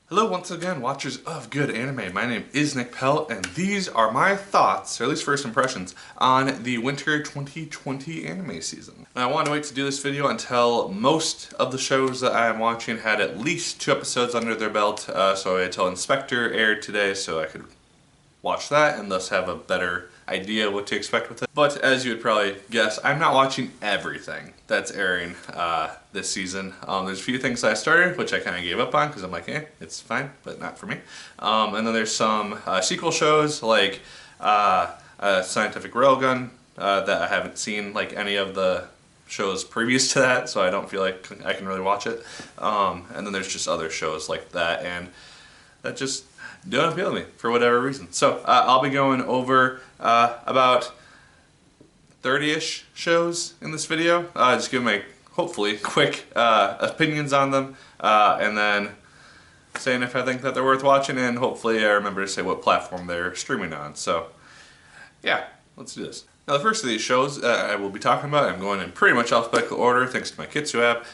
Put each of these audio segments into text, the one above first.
Hello once again, watchers of good anime. My name is Nick Pell, and these are my thoughts, or at least first impressions, on the winter 2020 anime season. Now, I wanted to wait to do this video until most of the shows that I am watching had at least 2 episodes under their belt, so I waited until Spectre aired today so I could watch that and thus have a better idea what to expect with it. But as you would probably guess, I'm not watching everything that's airing this season. There's a few things I started, which I kind of gave up on because I'm like, it's fine, but not for me. And then there's some sequel shows like Scientific Railgun that I haven't seen like any of the shows previous to that, so I don't feel like I can really watch it. And then there's just other shows like that, and that just don't appeal to me for whatever reason. So I'll be going over about 30-ish shows in this video. Just give my, hopefully, quick opinions on them, and then saying if I think that they're worth watching, and hopefully I remember to say what platform they're streaming on. So yeah, let's do this. Now the first of these shows I will be talking about, I'm going in pretty much alphabetical order thanks to my Kitsu app,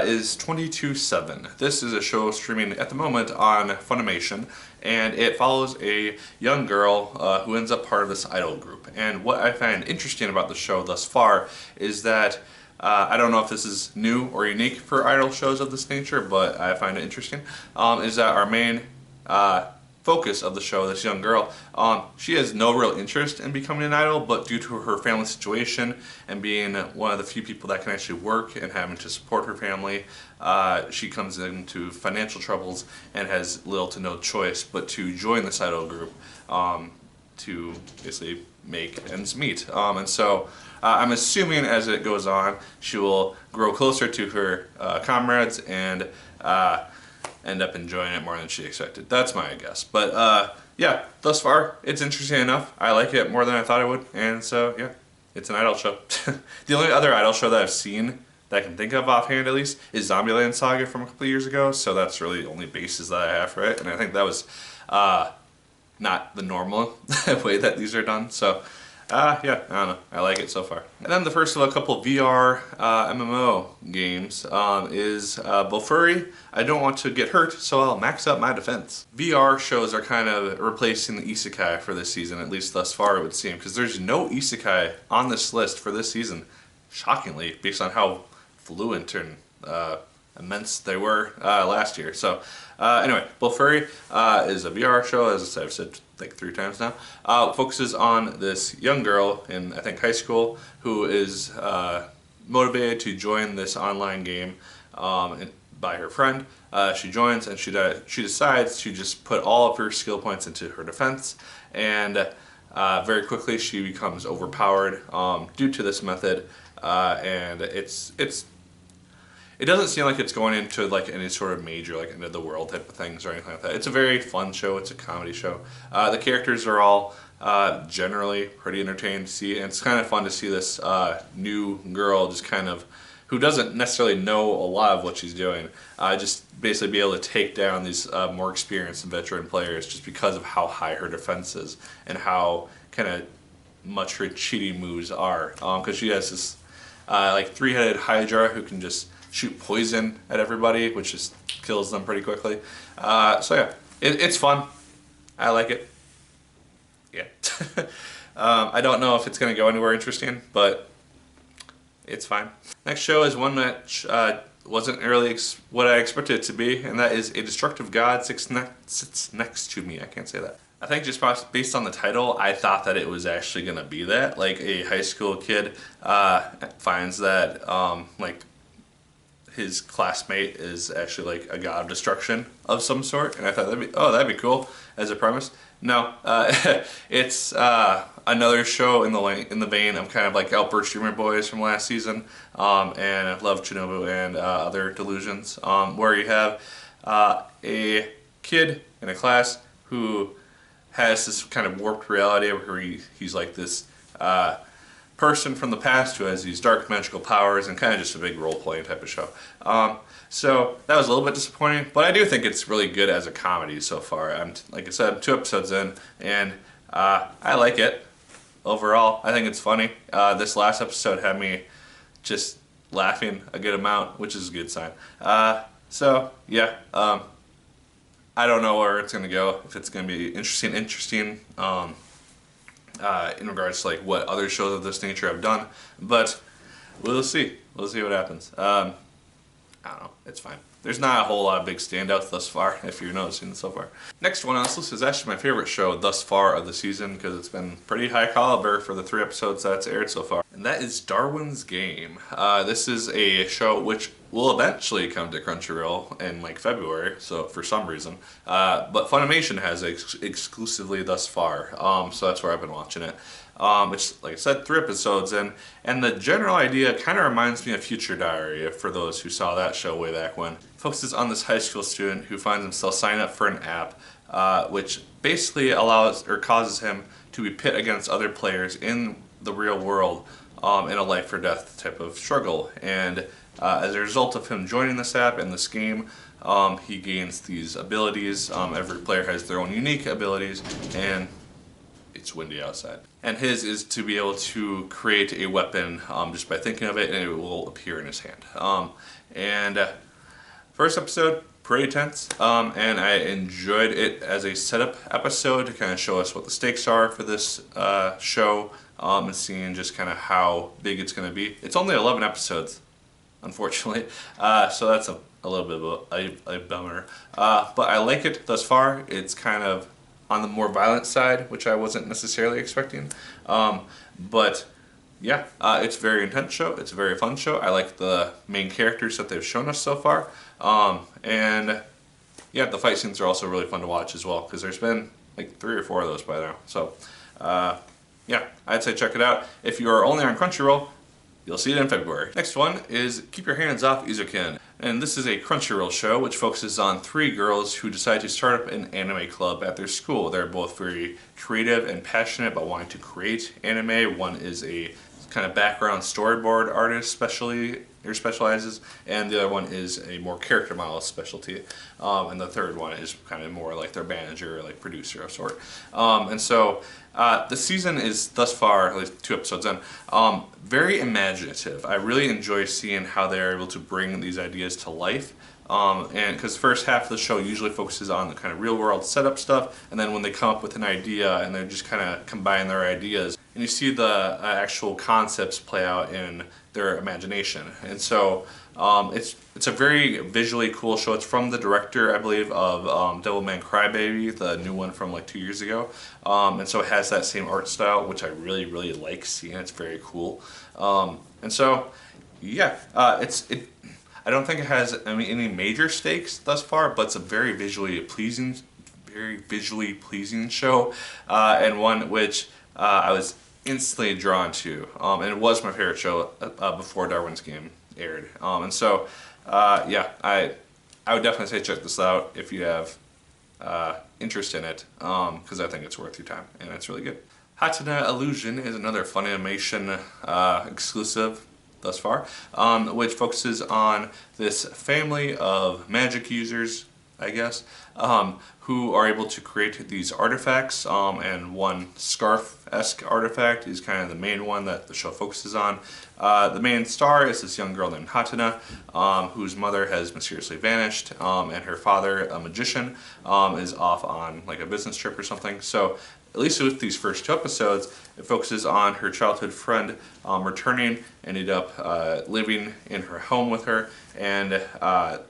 is 22/7. This is a show streaming at the moment on Funimation, and it follows a young girl who ends up part of this idol group. And what I find interesting about the show thus far is that, I don't know if this is new or unique for idol shows of this nature, but I find it interesting, is that our main focus of the show, this young girl, she has no real interest in becoming an idol, but due to her family situation and being one of the few people that can actually work and having to support her family, she comes into financial troubles and has little to no choice but to join this idol group to basically make ends meet. And so I'm assuming as it goes on, she will grow closer to her comrades and end up enjoying it more than she expected. That's my guess. But yeah, thus far, it's interesting enough. I like it more than I thought I would, and so yeah, it's an idol show. The only other idol show that I've seen that I can think of offhand at least is Zombieland Saga from a couple of years ago, so that's really the only basis that I have for it, and I think that was not the normal way that these are done, so yeah, I don't know. I like it so far. And then the first of a couple VR MMO games is Bofuri. I don't want to get hurt, so I'll max up my defense. VR shows are kind of replacing the Isekai for this season, at least thus far it would seem, because there's no Isekai on this list for this season, shockingly, based on how fluent and immense they were last year. So anyway, Bofuri is a VR show, as I've said like 3 times now. Focuses on this young girl in, I think, high school who is motivated to join this online game by her friend. She joins and she decides to just put all of her skill points into her defense, and very quickly she becomes overpowered due to this method, and it doesn't seem like it's going into like any sort of major like end of the world type of things or anything like that. It's a very fun show. It's a comedy show. The characters are all generally pretty entertaining to see, and it's kind of fun to see this new girl just kind of, who doesn't necessarily know a lot of what she's doing, just basically be able to take down these more experienced and veteran players just because of how high her defense is and how kind of much her cheating moves are. Because she has this like 3-headed Hydra who can just shoot poison at everybody, which just kills them pretty quickly. So yeah, it's fun. I like it. Yeah. I don't know if it's going to go anywhere interesting, but it's fine. Next show is one that wasn't really what I expected it to be, and that is A Destructive God Sits Next to Me. I can't say that. I think just based on the title, I thought that it was actually going to be that. Like a high school kid finds that like his classmate is actually like a god of destruction of some sort, and I thought that'd be cool as a premise. No, it's another show in the vein of kind of like Outburst Streamer Boys from last season, and Love Chernobyl and other delusions, where you have a kid in a class who has this kind of warped reality where he's like this person from the past who has these dark magical powers, and kind of just a big role-playing type of show. So that was a little bit disappointing, but I do think it's really good as a comedy so far. Like I said, I'm 2 episodes in, and I like it overall. I think it's funny. This last episode had me just laughing a good amount, which is a good sign. So yeah, I don't know where it's gonna go. If it's gonna be interesting, in regards to like what other shows of this nature have done, but we'll see. We'll see what happens. I don't know. It's fine. There's not a whole lot of big standouts thus far, if you're noticing so far. Next one on this list is actually my favorite show thus far of the season because it's been pretty high caliber for the 3 episodes that's aired so far. And that is Darwin's Game. This is a show which will eventually come to Crunchyroll in like February, so for some reason. But Funimation has it exclusively thus far, so that's where I've been watching it. It's, like I said, 3 episodes in, and the general idea kind of reminds me of Future Diary, for those who saw that show way back when. It focuses on this high school student who finds himself signing up for an app, which basically allows or causes him to be pit against other players in the real world in a life or death type of struggle. And as a result of him joining this app and this game, he gains these abilities. Every player has their own unique abilities, and it's windy outside. And his is to be able to create a weapon just by thinking of it, and it will appear in his hand. First episode, pretty tense, and I enjoyed it as a setup episode to kind of show us what the stakes are for this show, and seeing just kind of how big it's going to be. It's only 11 episodes, unfortunately, so that's a little bit of a bummer. But I like it thus far. It's kind of on the more violent side, which I wasn't necessarily expecting. But yeah, it's a very intense show. It's a very fun show. I like the main characters that they've shown us so far. And yeah, the fight scenes are also really fun to watch as well, because there's been like 3 or 4 of those by now. So yeah, I'd say check it out. If you are only on Crunchyroll, you'll see it in February. Next one is Keep Your Hands Off Eizoken. And this is a Crunchyroll show which focuses on 3 girls who decide to start up an anime club at their school. They're both very creative and passionate about wanting to create anime. One is a kind of background storyboard artist specializes, and the other one is a more character model specialty. And the third one is kind of more like their manager, like producer of sort. And so the season is thus far, at least 2 episodes in, very imaginative. I really enjoy seeing how they're able to bring these ideas to life. And because the first half of the show usually focuses on the kind of real world setup stuff, and then when they come up with an idea and they just kind of combine their ideas, and you see the actual concepts play out in their imagination. And so it's a very visually cool show. It's from the director, I believe, of Devilman Crybaby, the new one from like 2 years ago. And so it has that same art style, which I really, really like seeing. It's very cool. And so, yeah, I don't think it has any major stakes thus far, but it's a very visually pleasing show, and one which I was instantly drawn to, and it was my favorite show before Darwin's Game aired. And so, yeah, I would definitely say check this out if you have interest in it, because I think it's worth your time, and it's really good. Hatena Illusion is another Funimation exclusive thus far, which focuses on this family of magic users, I guess, who are able to create these artifacts, and one scarf-esque artifact is kind of the main one that the show focuses on. The main star is this young girl named Hatena, whose mother has mysteriously vanished, and her father, a magician, is off on like a business trip or something. So at least with these first 2 episodes, it focuses on her childhood friend returning, ended up living in her home with her, and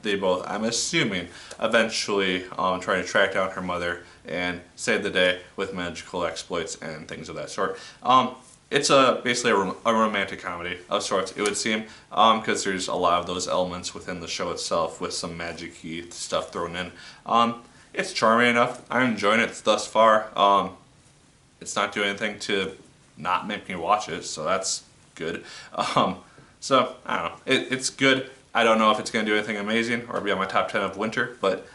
they both, I'm assuming, eventually try to track down her mother and save the day with magical exploits and things of that sort. It's basically a romantic comedy of sorts, it would seem, because there's a lot of those elements within the show itself with some magic-y stuff thrown in. It's charming enough. I'm enjoying it thus far. It's not doing anything to not make me watch it, so that's good. So, I don't know. It's good. I don't know if it's going to do anything amazing or be on my top 10 of winter, but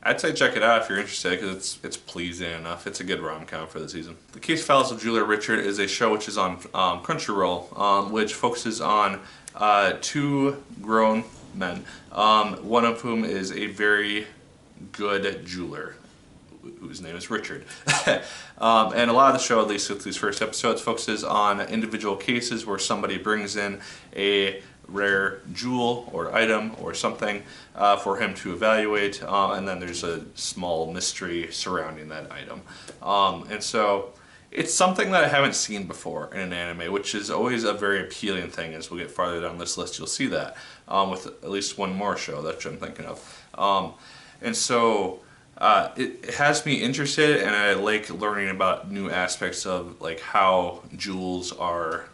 I'd say check it out if you're interested, because it's pleasing enough. It's a good rom-com for the season. The Case Files of Julia Richard is a show which is on Crunchyroll, which focuses on 2 grown men, one of whom is a very good jeweler, whose name is Richard. And a lot of the show, at least with these first episodes, focuses on individual cases where somebody brings in a rare jewel or item or something for him to evaluate, and then there's a small mystery surrounding that item. And so it's something that I haven't seen before in an anime, which is always a very appealing thing. As we'll get farther down this list, you'll see that with at least one more show that I'm thinking of. And so it has me interested, and I like learning about new aspects of like how jewels are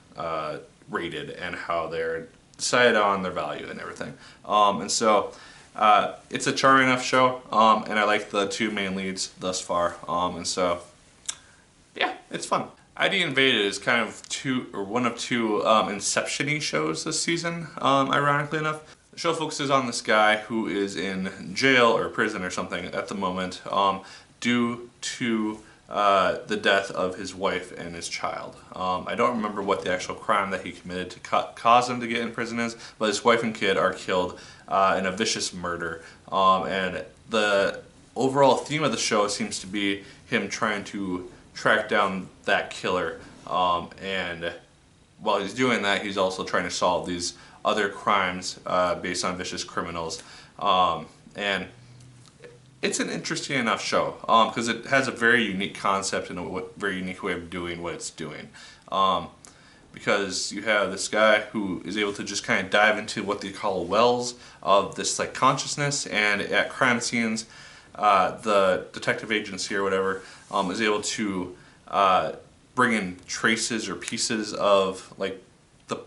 rated and how they're decided on their value and everything. And so it's a charming enough show, and I like the two main leads thus far. And so yeah, it's fun. ID Invaded is kind of one of two Inception-y shows this season, ironically enough. The show focuses on this guy who is in jail or prison or something at the moment due to the death of his wife and his child. I don't remember what the actual crime that he committed to cause him to get in prison is, but his wife and kid are killed in a vicious murder. And the overall theme of the show seems to be him trying to track down that killer, and while he's doing that, he's also trying to solve these other crimes based on vicious criminals. And it's an interesting enough show because it has a very unique concept and a very unique way of doing what it's doing. Because you have this guy who is able to just kind of dive into what they call wells of this like consciousness, and at crime scenes, the detective agency or whatever is able to bring in traces or pieces of like the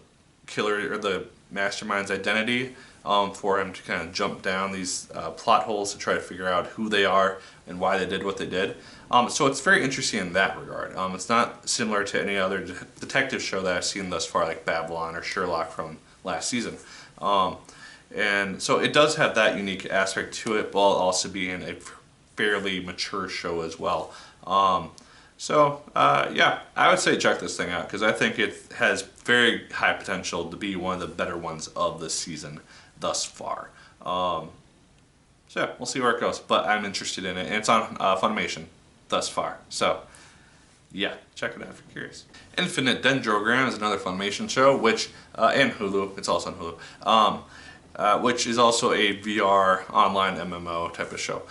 killer or the mastermind's identity for him to kind of jump down these plot holes to try to figure out who they are and why they did what they did. So it's very interesting in that regard. It's not similar to any other detective show that I've seen thus far, like Babylon or Sherlock from last season. And so it does have that unique aspect to it, while also being a fairly mature show as well. Yeah, I would say check this thing out because I think it has very high potential to be one of the better ones of this season thus far. So yeah, we'll see where it goes, but I'm interested in it, and it's on Funimation thus far. So yeah, check it out if you're curious. Infinite Dendrogram is another Funimation show, which and Hulu. It's also on Hulu. Which is also a VR online MMO type of show.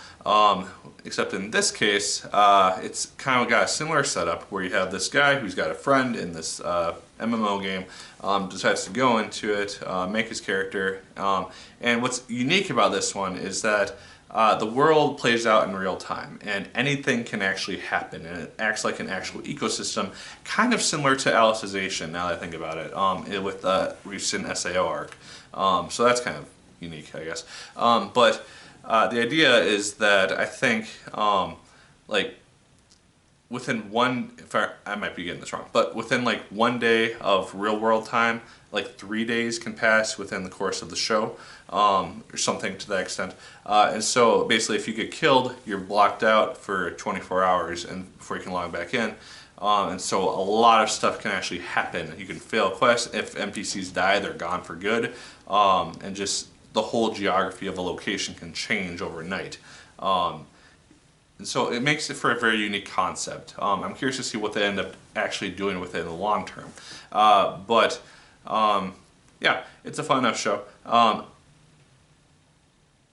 Except in this case, it's kind of got a similar setup where you have this guy who's got a friend in this MMO game, decides to go into it, make his character, and what's unique about this one is that the world plays out in real time, and anything can actually happen, and it acts like an actual ecosystem, kind of similar to Alicization, now that I think about it, with the recent SAO arc. So that's kind of unique, I guess. But the idea is that I think, like, within I might be getting this wrong, but within like 1 day of real world time, like 3 days can pass within the course of the show, or something to that extent. And so basically if you get killed, you're blocked out for 24 hours and before you can log back in. And so a lot of stuff can actually happen. You can fail quests. If NPCs die, they're gone for good. And just the whole geography of a location can change overnight. And so it makes it for a very unique concept. I'm curious to see what they end up actually doing with it in the long term. Yeah, it's a fun enough show.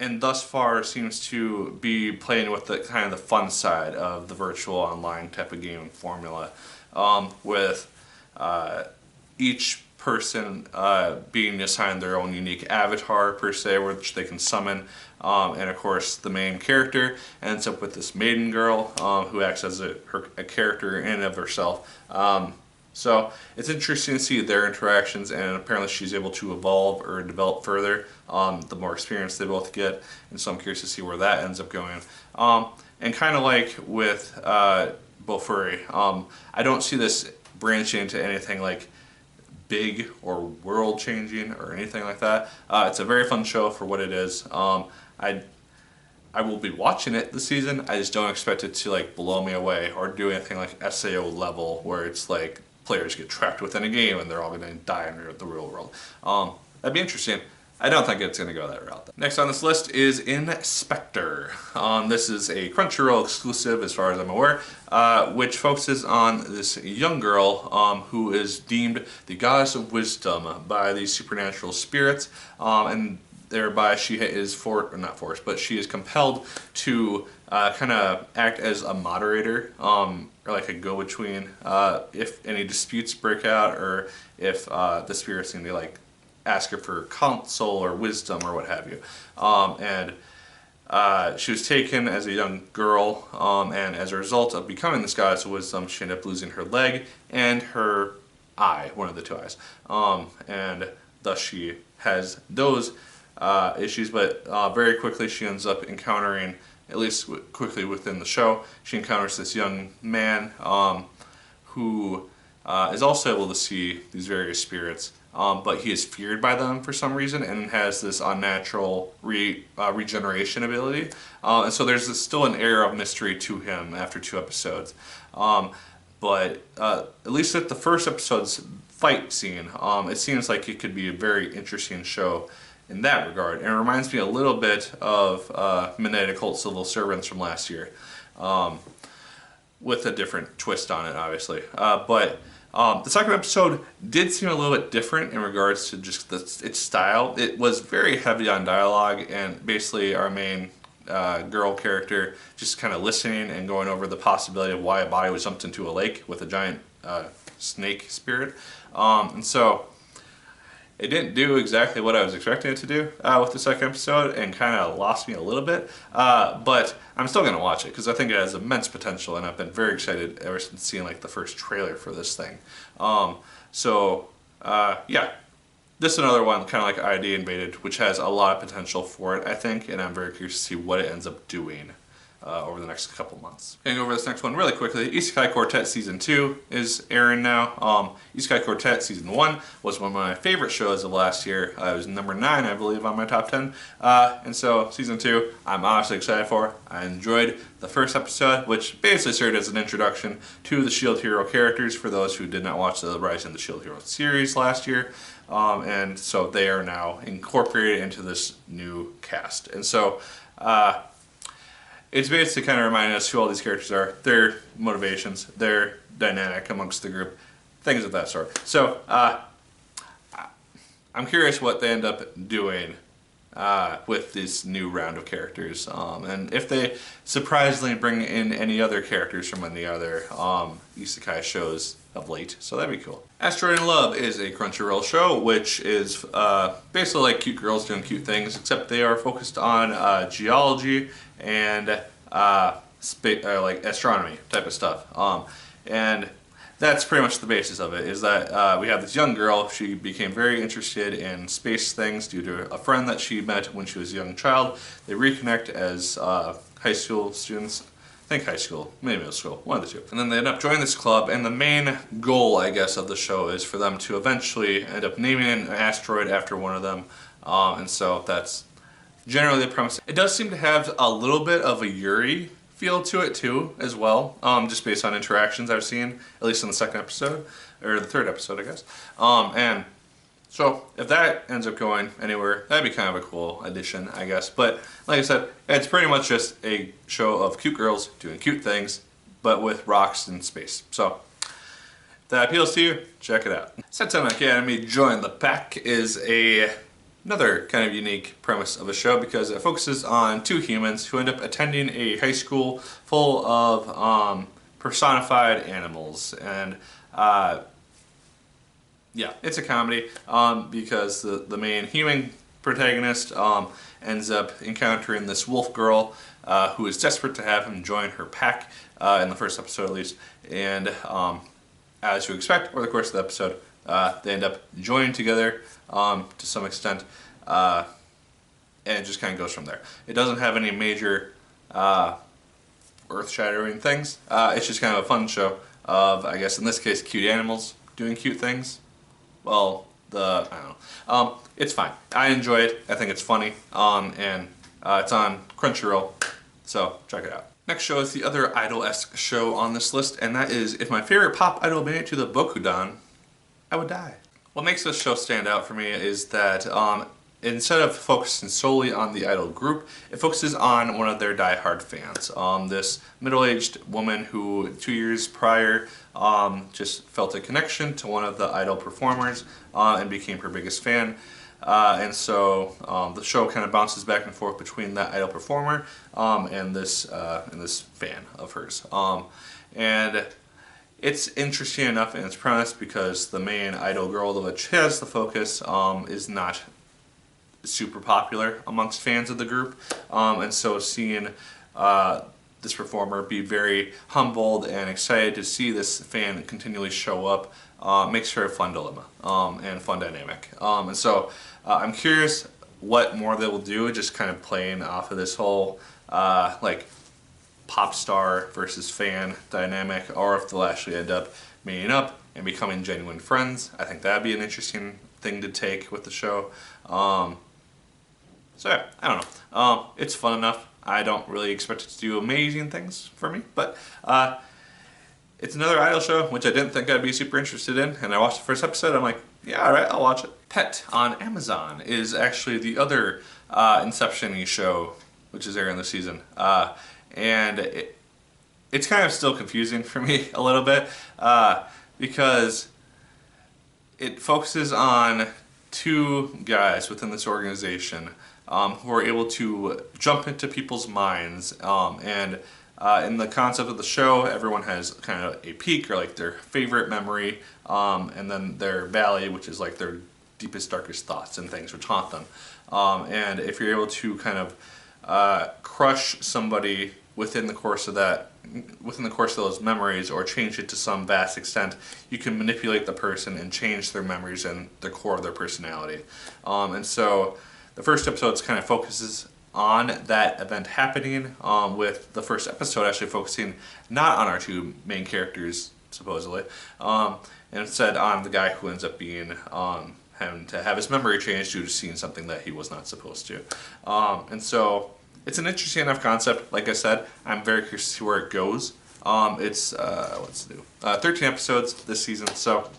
And thus far seems to be playing with the kind of the fun side of the virtual online type of gaming formula, with each person being assigned their own unique avatar per se, which they can summon, and of course the main character ends up with this maiden girl who acts as a character in and of herself. So it's interesting to see their interactions, and apparently she's able to evolve or develop further the more experience they both get, and so I'm curious to see where that ends up going. And kind of like with Bofuri, I don't see this branching into anything like big or world changing or anything like that. It's a very fun show for what it is. I will be watching it this season. I just don't expect it to like blow me away or do anything like SAO level where it's like players get trapped within a game and they're all going to die in the real world. That'd be interesting, I don't think it's going to go that route, though. Next on this list is Spectre. This is a Crunchyroll exclusive, as far as I'm aware, which focuses on this young girl who is deemed the goddess of wisdom by these supernatural spirits, and thereby she is not forced, but she is compelled to kind of act as a moderator, or like a go-between, if any disputes break out, or if the spirits need to like ask her for counsel or wisdom or what have you. She was taken as a young girl, and as a result of becoming this goddess of wisdom, she ended up losing her leg and her eye, one of the two eyes. And thus she has those issues, but very quickly she ends up encountering, at least quickly within the show, she encounters this young man who is also able to see these various spirits. But he is feared by them for some reason and has this unnatural regeneration ability. And so there's still an air of mystery to him after 2 episodes. But at least at the first episode's fight scene, it seems like it could be a very interesting show in that regard. And it reminds me a little bit of Midnight Occult Civil Servants from last year, with a different twist on it, obviously. The second episode did seem a little bit different in regards to just its style. It was very heavy on dialogue, and basically our main girl character just kind of listening and going over the possibility of why a body was dumped into a lake with a giant snake spirit. And so it didn't do exactly what I was expecting it to do with the second episode, and kind of lost me a little bit. But I'm still going to watch it because I think it has immense potential, and I've been very excited ever since seeing like the first trailer for this thing. Yeah, this is another one kind of like ID Invaded, which has a lot of potential for it, I think, and I'm very curious to see what it ends up doing over the next couple months. Going over this next one really quickly, Isekai Quartet Season 2 is airing now. Isekai Quartet Season 1 was one of my favorite shows of last year. It was number 9, I believe, on my top 10. And so Season 2, I'm honestly excited for. I enjoyed the first episode, which basically served as an introduction to the Shield Hero characters for those who did not watch the Rising the Shield Hero series last year. And so they are now incorporated into this new cast. And so it's basically kind of reminding us who all these characters are, their motivations, their dynamic amongst the group, things of that sort. So I'm curious what they end up doing with this new round of characters, and if they surprisingly bring in any other characters from any other isekai shows of late, so that'd be cool. Asteroid in Love is a Crunchyroll show, which is basically like cute girls doing cute things, except they are focused on geology and like astronomy type of stuff. And that's pretty much the basis of it, is that we have this young girl. She became very interested in space things due to a friend that she met when she was a young child. They reconnect as high school students. I think high school, maybe middle school, one of the two. And then they end up joining this club, and the main goal, I guess, of the show is for them to eventually end up naming an asteroid after one of them. And so that's generally the premise. It does seem to have a little bit of a Yuri feel to it too, as well, just based on interactions I've seen, at least in the second episode, or the third episode, I guess. And so if that ends up going anywhere, that'd be kind of a cool addition, I guess. But like I said, it's pretty much just a show of cute girls doing cute things, but with rocks in space. So if that appeals to you, check it out. Seton Academy Join the Pack is another kind of unique premise of a show, because it focuses on 2 humans who end up attending a high school full of personified animals. And yeah, it's a comedy because the main human protagonist ends up encountering this wolf girl who is desperate to have him join her pack, in the first episode at least. And as you expect, over the course of the episode, they end up joining together to some extent, and it just kind of goes from there. It doesn't have any major earth-shattering things. It's just kind of a fun show of, I guess in this case, cute animals doing cute things. Well, I don't know. It's fine. I enjoy it. I think it's funny, and it's on Crunchyroll, so check it out. Next show is the other idol-esque show on this list, and that is if my favorite pop idol made it to the Bokudan, I would die. What makes this show stand out for me is that instead of focusing solely on the idol group, it focuses on one of their diehard fans. This middle-aged woman who 2 years prior just felt a connection to one of the idol performers and became her biggest fan. And so the show kind of bounces back and forth between that idol performer and this fan of hers. And it's interesting enough in its premise because the main idol girl, which has the focus, is not super popular amongst fans of the group. And so seeing this performer be very humbled and excited to see this fan continually show up makes for a fun dilemma and fun dynamic. And so I'm curious what more they will do, just kind of playing off of this whole like pop star versus fan dynamic, or if they'll actually end up meeting up and becoming genuine friends. I think that'd be an interesting thing to take with the show. So yeah, I don't know. It's fun enough. I don't really expect it to do amazing things for me, but it's another idol show, which I didn't think I'd be super interested in, and I watched the first episode, I'm like, yeah, alright, I'll watch it. Pet on Amazon is actually the other Inception-y show, which is airing this season. And it's kind of still confusing for me a little bit, because it focuses on two guys within this organization who are able to jump into people's minds, and in the concept of the show, everyone has kind of a peak or like their favorite memory, and then their valley, which is like their deepest, darkest thoughts and things which haunt them. And if you're able to kind of crush somebody within the course of those memories, or change it to some vast extent, you can manipulate the person and change their memories and the core of their personality. And so the first episode kind of focuses on that event happening, with the first episode actually focusing not on our two main characters, supposedly, and instead on the guy who ends up being having to have his memory changed due to seeing something that he was not supposed to. And so it's an interesting enough concept. Like I said, I'm very curious to see where it goes. It's what's new? 13 episodes this season, so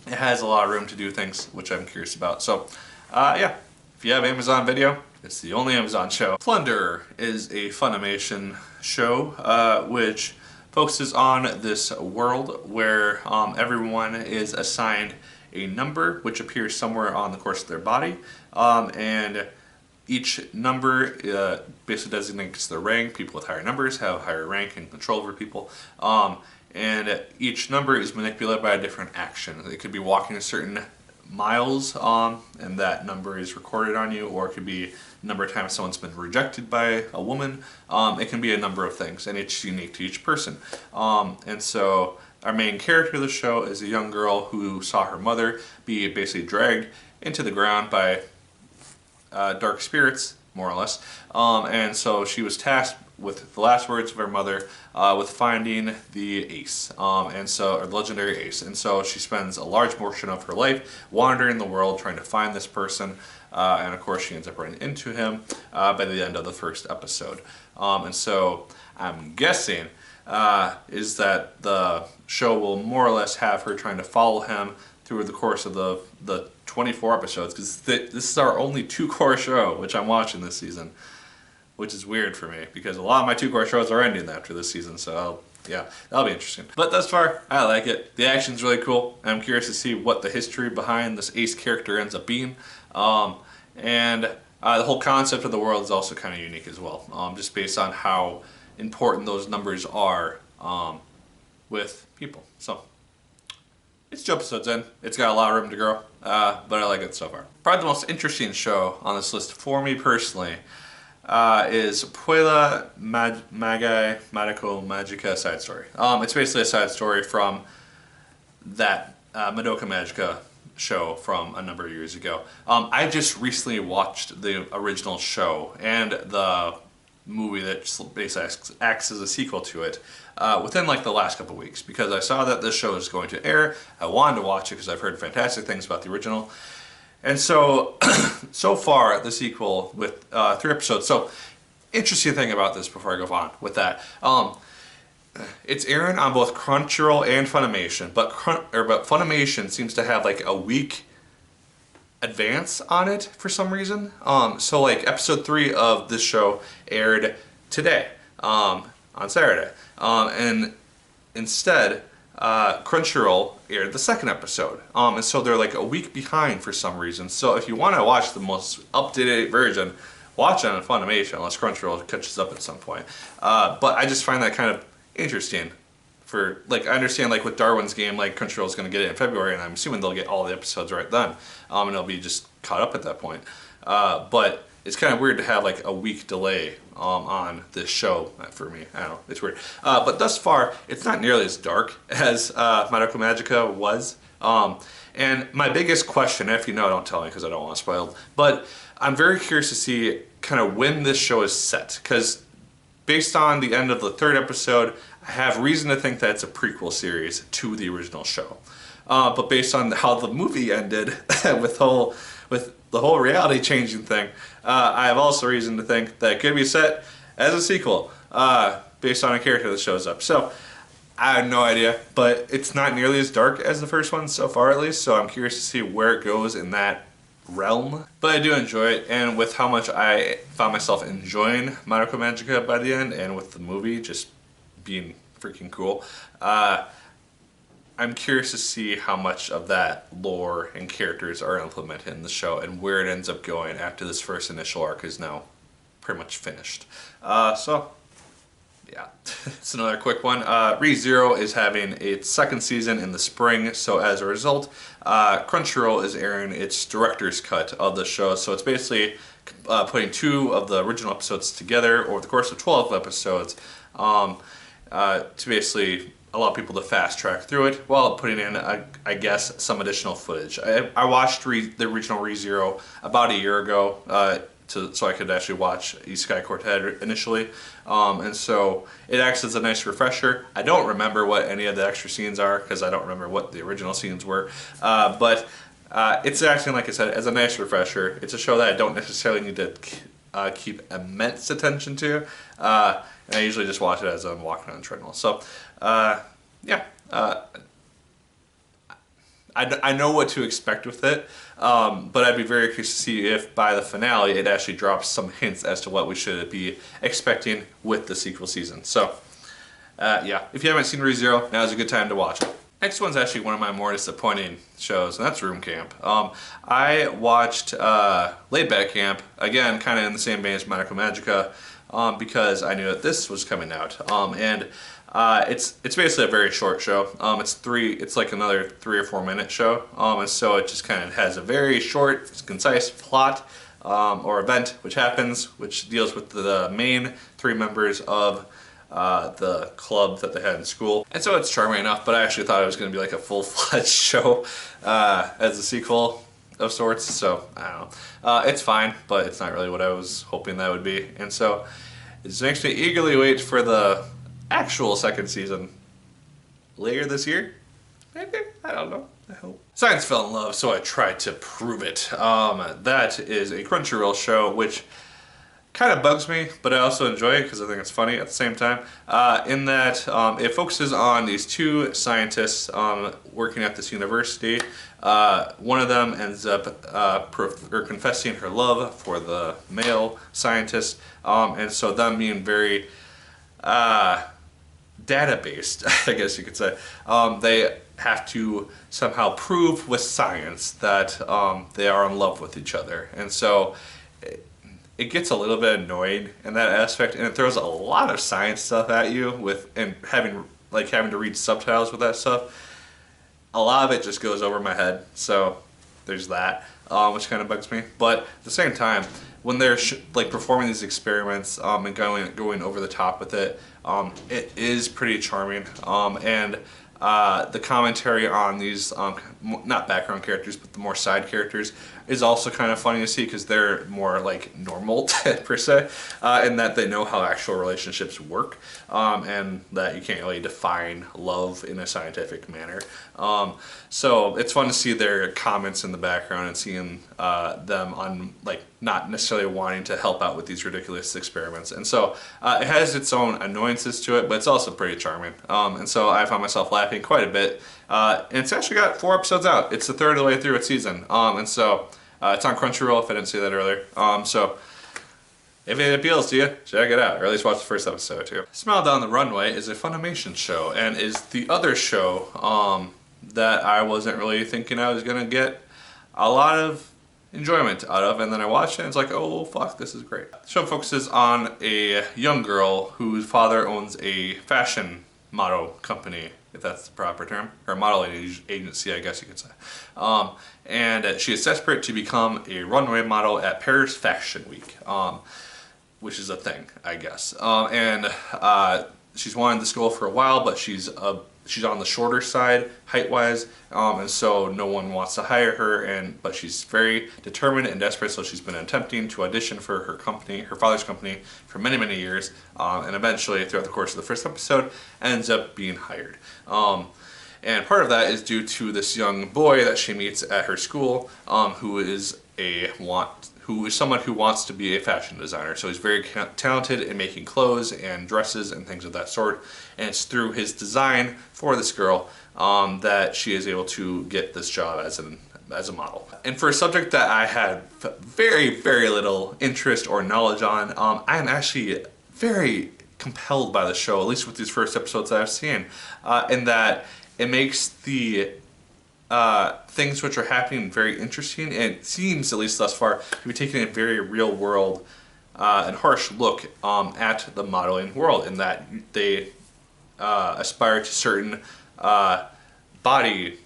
it has a lot of room to do things, which I'm curious about. So yeah, if you have Amazon Video, it's the only Amazon show. Plunderer is a Funimation show which focuses on this world where everyone is assigned a number which appears somewhere on the course of their body, and each number basically designates their rank. People with higher numbers have higher rank and control over people. And each number is manipulated by a different action. It could be walking a certain miles, and that number is recorded on you, or it could be the number of times someone's been rejected by a woman. It can be a number of things, and it's unique to each person. And so our main character of the show is a young girl who saw her mother be basically dragged into the ground by dark spirits, more or less, and so she was tasked with the last words of her mother with finding the ace, or the legendary ace. And so she spends a large portion of her life wandering the world trying to find this person, and of course she ends up running into him by the end of the first episode. And so I'm guessing is that the show will more or less have her trying to follow him through the course of the 24 episodes, because this is our only two-cour show which I'm watching this season, which is weird for me because a lot of my two-cour shows are ending after this season, so yeah, that'll be interesting. But thus far, I like it. The action's really cool. I'm curious to see what the history behind this ace character ends up being, and the whole concept of the world is also kind of unique as well, just based on how important those numbers are with people. So it's 2 episodes in. It's got a lot of room to grow, but I like it so far. Probably the most interesting show on this list for me personally is Puella, Magi, Madoka, Magica side story. It's basically a side story from that Madoka Magica show from a number of years ago. I just recently watched the original show and the movie that basically acts as a sequel to it within like the last couple weeks, because I saw that this show is going to air. I wanted to watch it because I've heard fantastic things about the original. And so, so far, the sequel with 3 episodes. So, interesting thing about this before I go on with that. It's airing on both Crunchyroll and Funimation, but Funimation seems to have like a week advance on it for some reason. So like episode 3 of this show aired today, on Saturday. And instead, Crunchyroll aired the second episode. And so they're like a week behind for some reason. So if you want to watch the most up-to-date version, watch it on Funimation, unless Crunchyroll catches up at some point. But I just find that kind of interesting. For like, I understand like with Darwin's Game, like Crunchyroll's going to get it in February, and I'm assuming they'll get all the episodes right then, and it'll be just caught up at that point. But it's kind of weird to have like a week delay on this show for me. I don't know, it's weird. But thus far, it's not nearly as dark as Madoka Magica was. And my biggest question, if you know, don't tell me because I don't want to spoil. But I'm very curious to see kind of when this show is set, because based on the end of the 3rd episode, I have reason to think that it's a prequel series to the original show. But based on how the movie ended with the whole reality changing thing, I have also reason to think that it could be set as a sequel based on a character that shows up. So I have no idea, but it's not nearly as dark as the first one so far, at least. So I'm curious to see where it goes in that realm. But I do enjoy it, and with how much I found myself enjoying Madoka Magica by the end, and with the movie just being freaking cool, I'm curious to see how much of that lore and characters are implemented in the show and where it ends up going after this first initial arc is now pretty much finished. So yeah, it's another quick one. ReZero is having its 2nd season in the spring, so as a result, Crunchyroll is airing its director's cut of the show. So it's basically putting 2 of the original episodes together over the course of 12 episodes to basically allow people to fast track through it while putting in, I guess, some additional footage. I watched the original ReZero about a year ago so I could actually watch Isekai Quartet initially, and so it acts as a nice refresher. I don't remember what any of the extra scenes are because I don't remember what the original scenes were, but it's acting, like I said, as a nice refresher. It's a show that I don't necessarily need to keep immense attention to, and I usually just watch it as I'm walking on the treadmill. So yeah, I know what to expect with it, but I'd be very curious to see if by the finale it actually drops some hints as to what we should be expecting with the sequel season. So yeah, if you haven't seen ReZero, now is a good time to watch it. Next one's actually one of my more disappointing shows, and that's Room Camp. I watched Laid Back Camp, again, kind of in the same vein as Hanako-kun Magica, because I knew that this was coming out. And it's basically a very short show. It's like another 3 or 4 minute show, and so it just kind of has a very short, concise plot or event which happens, which deals with the main 3 members of the club that they had in school. And so it's charming enough, but I actually thought it was going to be like a full-fledged show as a sequel of sorts, so I don't know. It's fine, but it's not really what I was hoping that would be. And so it just makes me eagerly wait for the actual 2nd season later this year. Maybe? I don't know. I hope. Science fell in love, so I tried to prove it. That is a Crunchyroll show, which kind of bugs me, but I also enjoy it because I think it's funny at the same time, in that it focuses on these 2 scientists working at this university. One of them ends up confessing her love for the male scientist, and so them being very data-based, I guess you could say. They have to somehow prove with science that they are in love with each other, and so it gets a little bit annoying in that aspect, and it throws a lot of science stuff at you and having to read subtitles with that stuff. A lot of it just goes over my head, so there's that, which kind of bugs me. But at the same time, when they're performing these experiments and going over the top with it, it is pretty charming, and the commentary on these not background characters but the more side characters is also kind of funny to see, because they're more like normal per se, in that they know how actual relationships work, and that you can't really define love in a scientific manner. So it's fun to see their comments in the background and seeing them on not necessarily wanting to help out with these ridiculous experiments. And so it has its own annoyances to it, but it's also pretty charming. And so I found myself laughing quite a bit. And it's actually got 4 episodes out. It's the 3rd of the way through its season. And so It's on Crunchyroll, if I didn't say that earlier. So if it appeals to you, check it out, or at least watch the first episode too. Smile Down the Runway is a Funimation show, and is the other show that I wasn't really thinking I was gonna get a lot of enjoyment out of, and then I watched it and it's like, oh fuck, this is great. The show focuses on a young girl whose father owns a fashion model company, if that's the proper term, or modeling agency, I guess you could say. And she is desperate to become a runway model at Paris Fashion Week, which is a thing, I guess. She's wanted this goal for a while, but she's on the shorter side height-wise, and so no one wants to hire her. But she's very determined and desperate, so she's been attempting to audition for her company, her father's company, for many, many years, and eventually, throughout the course of the first episode, ends up being hired. And part of that is due to this young boy that she meets at her school, who is someone who wants to be a fashion designer. So he's very talented in making clothes and dresses and things of that sort. And it's through his design for this girl that she is able to get this job as a model. And for a subject that I had very, very little interest or knowledge on, I am actually very compelled by the show, at least with these first episodes that I've seen, in that it makes the things which are happening very interesting, and it seems, at least thus far, to be taking a very real world and harsh look at the modeling world, in that they aspire to certain body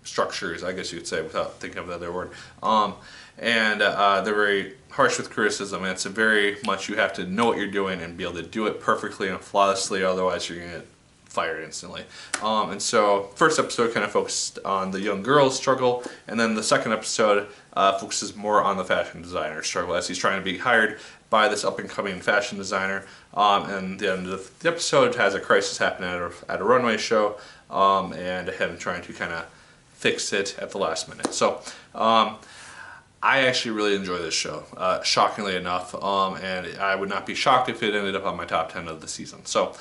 structures, I guess you could say, without thinking of the other word. They're very harsh with criticism, and it's a very much, you have to know what you're doing and be able to do it perfectly and flawlessly, otherwise you're going to get fired instantly. And so first episode kind of focused on the young girl's struggle, and then the second episode focuses more on the fashion designer's struggle as he's trying to be hired by this up-and-coming fashion designer. And the end of the episode has a crisis happening at a runway show, and him trying to kind of fix it at the last minute. So I actually really enjoy this show, shockingly enough, and I would not be shocked if it ended up on my top 10 of the season. So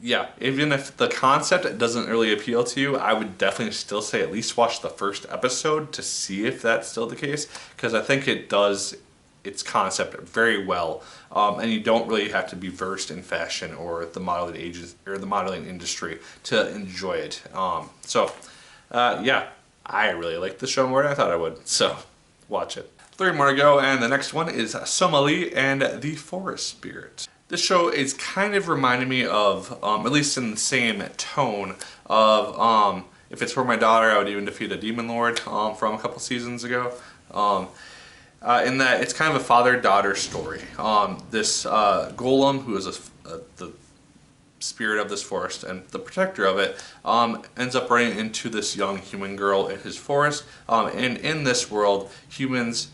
yeah, even if the concept doesn't really appeal to you, I would definitely still say at least watch the first episode to see if that's still the case, because I think it does its concept very well, and you don't really have to be versed in fashion or the modeling industry to enjoy it. Yeah, I really like the show more than I thought I would, so watch it. 3 more to go, and the next one is Somali and the Forest Spirit. This show is kind of reminding me of, at least in the same tone of, if it's for my daughter, I would even defeat a demon lord from a couple seasons ago. In that it's kind of a father-daughter story. This golem, who is the spirit of this forest and the protector of it, ends up running into this young human girl in his forest. And in this world, humans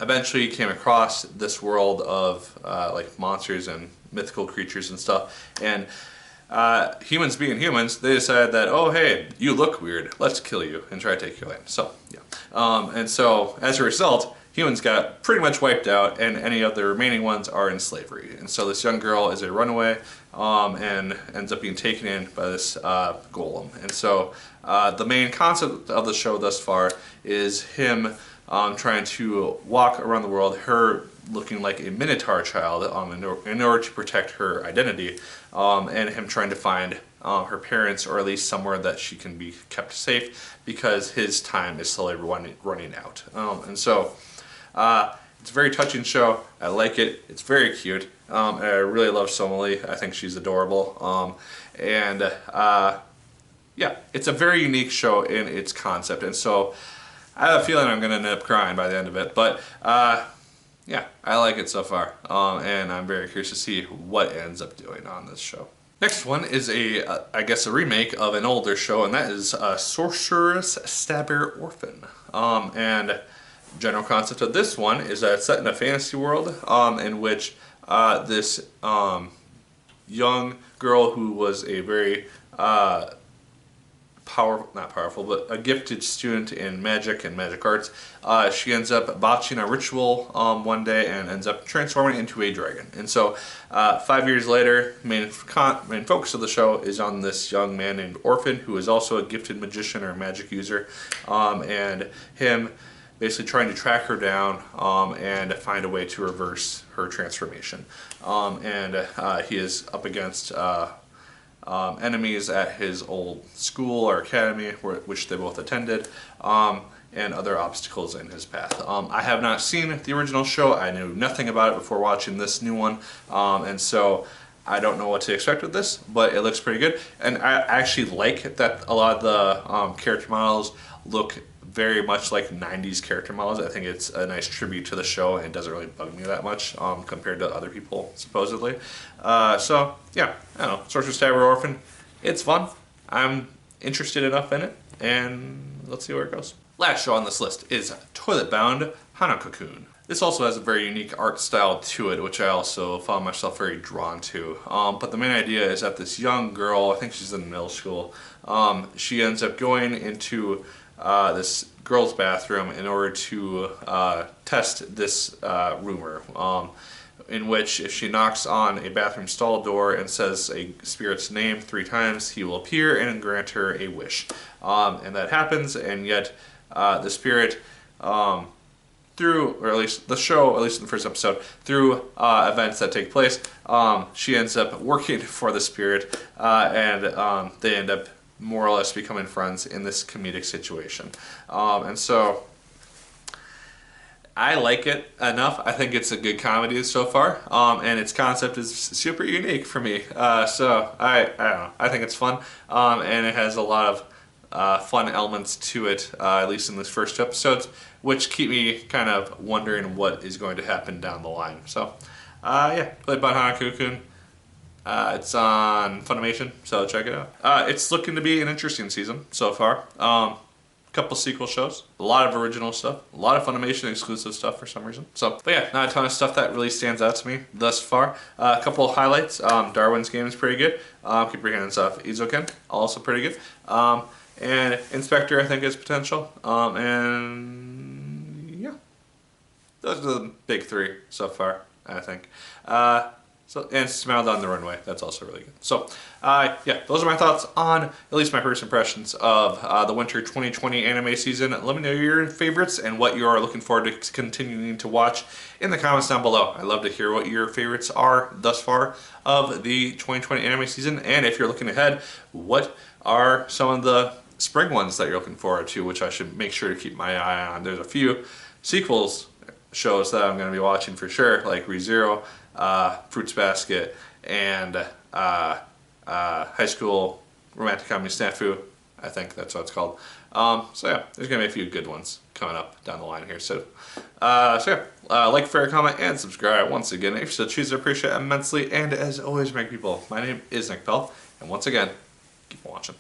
eventually came across this world of like monsters and mythical creatures and stuff, and humans being humans, they decided that, oh hey, you look weird, let's kill you and try to take your land. So yeah, and so as a result, humans got pretty much wiped out, and any of the remaining ones are in slavery. And so this young girl is a runaway, and ends up being taken in by this golem. And so the main concept of the show thus far is him trying to walk around the world, her looking like a Minotaur child in order to protect her identity, and him trying to find her parents, or at least somewhere that she can be kept safe, because his time is slowly running out. And so it's a very touching show. I like it. It's very cute. And I really love Somali. I think she's adorable. Yeah, it's a very unique show in its concept, and so I have a feeling I'm going to end up crying by the end of it, but yeah, I like it so far, and I'm very curious to see what it ends up doing on this show. Next one is I guess a remake of an older show, and that is Sorceress, Stabby, Orphen. And general concept of this one is that it's set in a fantasy world in which this young girl who was a very not powerful, but a gifted student in magic and magic arts. She ends up botching a ritual one day and ends up transforming into a dragon. And so 5 years later, main focus of the show is on this young man named Orphen, who is also a gifted magician or magic user, and him basically trying to track her down and find a way to reverse her transformation. He is up against enemies at his old school or academy, which they both attended, and other obstacles in his path. I have not seen the original show. I knew nothing about it before watching this new one, and so I don't know what to expect with this, but it looks pretty good. And I actually like that a lot of the character models look very much like 90s character models. I think it's a nice tribute to the show and it doesn't really bug me that much compared to other people, supposedly. So, yeah, I don't know. Sorceress, Stabber, Orphen, it's fun. I'm interested enough in it, and let's see where it goes. Last show on this list is Toilet Bound Hanako-kun. This also has a very unique art style to it, which I also found myself very drawn to. But the main idea is that this young girl, I think she's in middle school, she ends up going into this girl's bathroom in order to test this rumor, in which if she knocks on a bathroom stall door and says a spirit's name 3 times, he will appear and grant her a wish. And that happens, and yet the spirit, through, or at least the show, at least in the first episode, through events that take place, she ends up working for the spirit, and they end up more or less becoming friends in this comedic situation. And so I like it enough. I think it's a good comedy so far, and its concept is super unique for me. So I don't know. I think it's fun, and it has a lot of fun elements to it, at least in the first 2 episodes, which keep me kind of wondering what is going to happen down the line. So yeah, played by Hanako-kun. It's on Funimation, so check it out. It's looking to be an interesting season so far. Couple sequel shows, a lot of original stuff, a lot of Funimation exclusive stuff for some reason. So, but yeah, not a ton of stuff that really stands out to me thus far. A couple of highlights. Darwin's Game is pretty good. Keep your hands off Eizoken, also pretty good. And Spectre, I think, has potential. And yeah, those are the big 3 so far, I think. And Smiled on the Runway, that's also really good. So, yeah, those are my thoughts on at least my first impressions of the winter 2020 anime season. Let me know your favorites and what you are looking forward to continuing to watch in the comments down below. I'd love to hear what your favorites are thus far of the 2020 anime season. And if you're looking ahead, what are some of the spring ones that you're looking forward to, which I should make sure to keep my eye on. There's a few sequels shows that I'm going to be watching for sure, like ReZero, Fruits Basket, and High School Romantic Comedy Snafu. I think that's what it's called. So yeah, there's going to be a few good ones coming up down the line here. So yeah, like, favorite, comment, and subscribe once again if you so choose. I appreciate it immensely. And as always, my people, my name is Nick Pell, and once again, keep on watching.